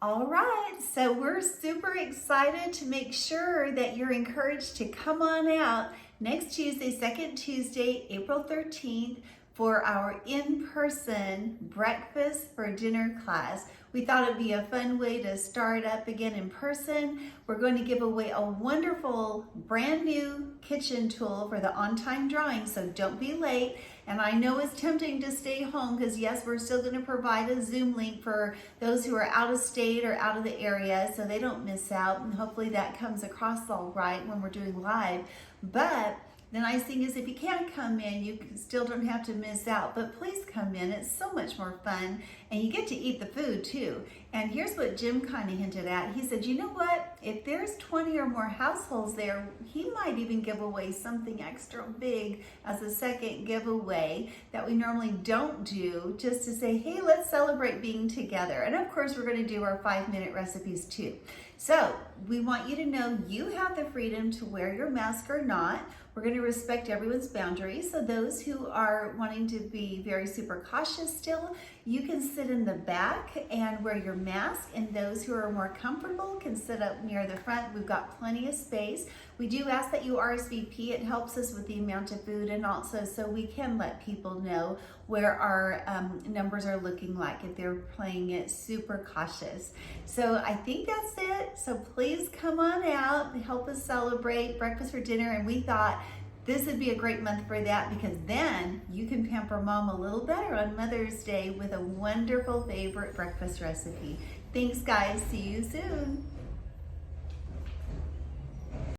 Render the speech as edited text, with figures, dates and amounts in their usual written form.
All right, so we're super excited to make sure that you're encouraged to come on out next Tuesday, second Tuesday, April 13th, for our in-person breakfast for dinner class. We thought it'd be a fun way to start up again in person. We're going to give away a wonderful brand new kitchen tool for the on-time drawing, so don't be late. And I know it's tempting to stay home because yes, we're still going to provide a Zoom link for those who are out of state or out of the area so they don't miss out, and hopefully that comes across all right when we're doing live. But the nice thing is if you can't come in, you still don't have to miss out, but please come in. It's so much more fun and you get to eat the food too. And here's what Jim kind of hinted at. He said, you know what? If there's 20 or more households there, he might even give away something extra big as a second giveaway that we normally don't do, just to say, hey, let's celebrate being together. And of course, we're going to do our 5-minute recipes too. So we want you to know you have the freedom to wear your mask or not. We're going to respect everyone's boundaries. So those who are wanting to be very super cautious still, you can sit in the back and wear your mask. And those who are more comfortable can sit up near the front. We've got plenty of space. We do ask that you RSVP. It helps us with the amount of food and also so we can let people know where our numbers are looking like if they're playing it super cautious. So I think that's it. So please come on out and help us celebrate breakfast for dinner. And we thought this would be a great month for that because then you can pamper mom a little better on Mother's Day with a wonderful favorite breakfast recipe. Thanks guys, see you soon.